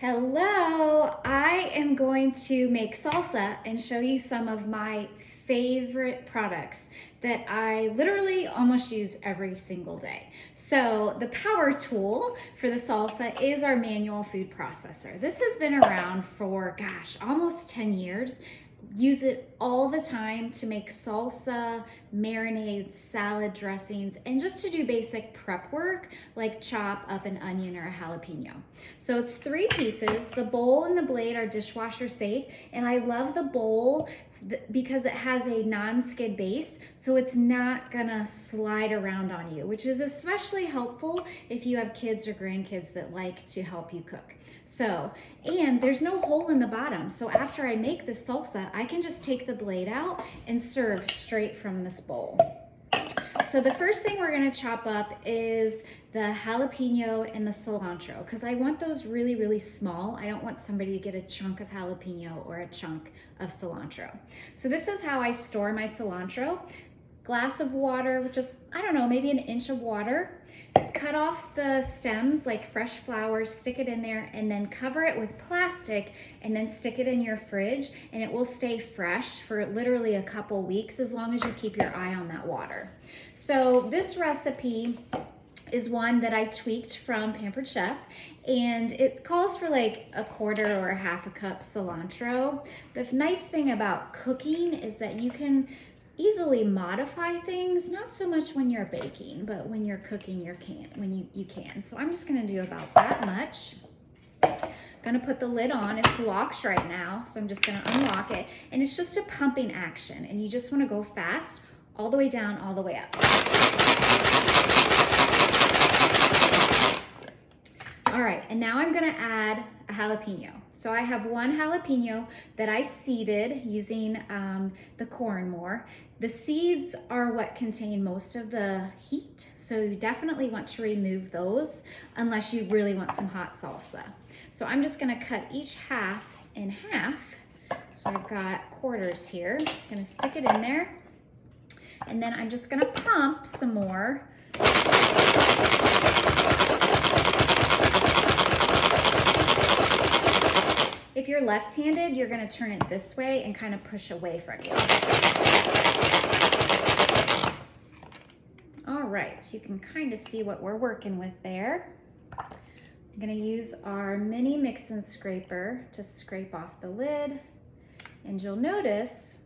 Hello, I am going to make salsa and show you some of my favorite products that I literally almost use every single day. So the power tool for the salsa is our manual food processor. This has been around for, almost 10 years. Use it all the time to make salsa, marinades, salad dressings, and just to do basic prep work like chop up an onion or a jalapeno. So it's 3 pieces. The bowl and the blade are dishwasher safe, and I love the bowl because it has a non-skid base, so it's not gonna slide around on you, which is especially helpful if you have kids or grandkids that like to help you cook. So, and there's no hole in the bottom, so after I make this salsa, I can just take the blade out and serve straight from this bowl. So the first thing we're gonna chop up is the jalapeno and the cilantro, because I want those really, really small. I don't want somebody to get a chunk of jalapeno or a chunk of cilantro. So this is how I store my cilantro. Glass of water, just, maybe an inch of water. Cut off the stems like fresh flowers, stick it in there, and then cover it with plastic, and then stick it in your fridge, and it will stay fresh for literally a couple weeks as long as you keep your eye on that water. So this recipe is one that I tweaked from Pampered Chef, and it calls for like a quarter or a half a cup cilantro. The nice thing about cooking is that you can easily modify things, not so much when you're baking, but when you're cooking, you can. So I'm just gonna do about that much. Gonna put the lid on. It's locked right now, so I'm just gonna unlock it. And it's just a pumping action, and you just wanna go fast, all the way down, all the way up. All right, and now I'm gonna add a jalapeno. So I have 1 jalapeno that I seeded using the corn more. The seeds are what contain most of the heat, so you definitely want to remove those unless you really want some hot salsa. So I'm just gonna cut each half in half. So I've got quarters here. I'm gonna stick it in there, and then I'm just gonna pump some more. If you're left-handed, you're gonna turn it this way and kind of push away from you. All right, so you can kind of see what we're working with there. I'm gonna use our mini mix and scraper to scrape off the lid. And you'll notice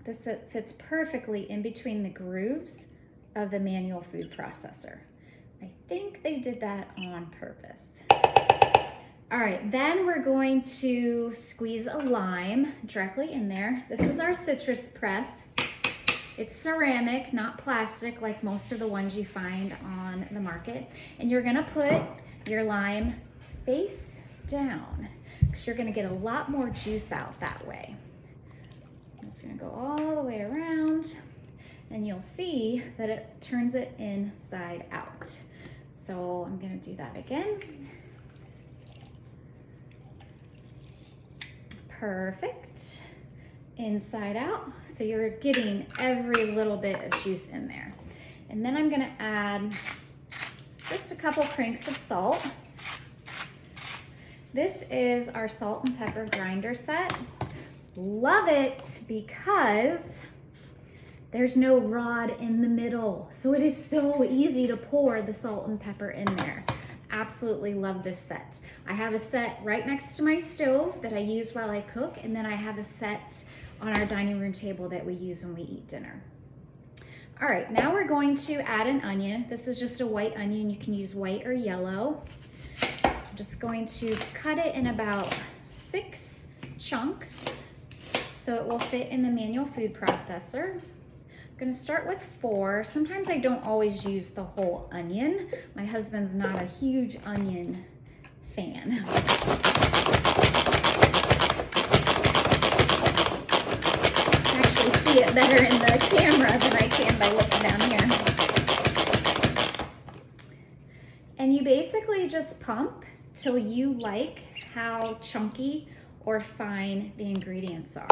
this fits perfectly in between the grooves of the manual food processor. I think they did that on purpose. All right, then we're going to squeeze a lime directly in there. This is our citrus press. It's ceramic, not plastic like most of the ones you find on the market. And you're gonna put your lime face down because you're gonna get a lot more juice out that way. I'm just gonna go all the way around, and you'll see that it turns it inside out. So I'm gonna do that again. Perfect. Inside out. So you're getting every little bit of juice in there. And then I'm gonna add just a couple cranks of salt. This is our salt and pepper grinder set. Love it because there's no rod in the middle. So it is so easy to pour the salt and pepper in there. Absolutely love this set. I have a set right next to my stove that I use while I cook, and then I have a set on our dining room table that we use when we eat dinner. All right, now we're going to add an onion. This is just a white onion. You can use white or yellow. I'm just going to cut it in about 6 chunks so it will fit in the manual food processor. I'm gonna start with 4. Sometimes I don't always use the whole onion. My husband's not a huge onion fan. I can actually see it better in the camera than I can by looking down here. And you basically just pump till you like how chunky or fine the ingredients are.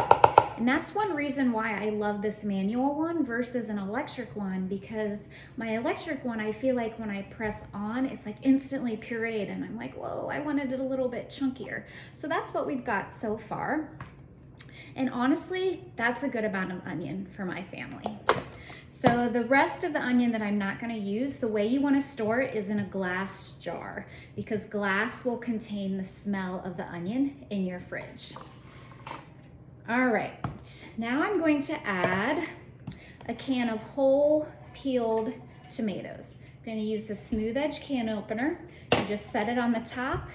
And that's one reason why I love this manual one versus an electric one, because my electric one, I feel like when I press on, it's like instantly pureed and I'm like, whoa, I wanted it a little bit chunkier. So that's what we've got so far. And honestly, that's a good amount of onion for my family. So the rest of the onion that I'm not gonna use, the way you wanna store it is in a glass jar, because glass will contain the smell of the onion in your fridge. All right, now I'm going to add a can of whole peeled tomatoes. I'm gonna use the smooth edge can opener. You just set it on the top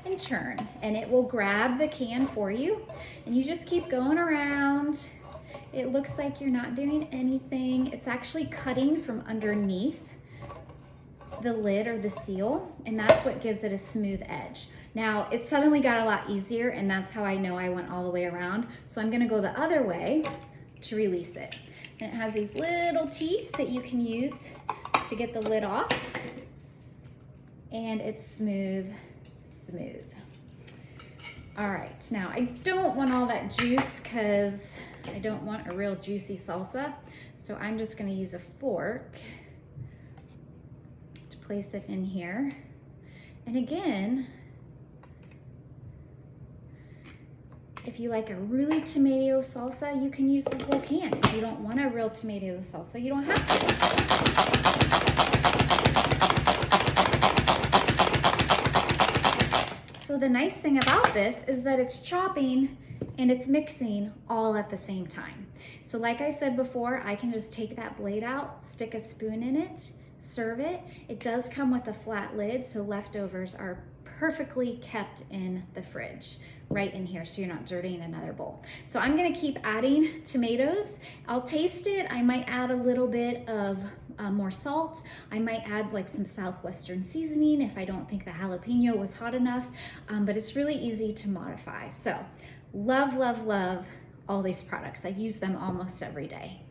and turn, and it will grab the can for you. And you just keep going around. It looks like you're not doing anything. It's actually cutting from underneath the lid or the seal, and that's what gives it a smooth edge. Now, it suddenly got a lot easier, and that's how I know I went all the way around. So I'm gonna go the other way to release it. And it has these little teeth that you can use to get the lid off, and it's smooth, smooth. All right, now I don't want all that juice because I don't want a real juicy salsa. So I'm just gonna use a fork to place it in here. And again, if you like a really tomato salsa, you can use the whole can. If you don't want a real tomato salsa, you don't have to. So the nice thing about this is that it's chopping and it's mixing all at the same time. So like I said before, I can just take that blade out, stick a spoon in it, serve it. It does come with a flat lid, so leftovers are perfectly kept in the fridge right in here, so you're not dirtying another bowl. So I'm gonna keep adding tomatoes. I'll taste it. I might add a little bit of more salt. I might add like some Southwestern seasoning if I don't think the jalapeno was hot enough, but it's really easy to modify. So love, love, love all these products. I use them almost every day.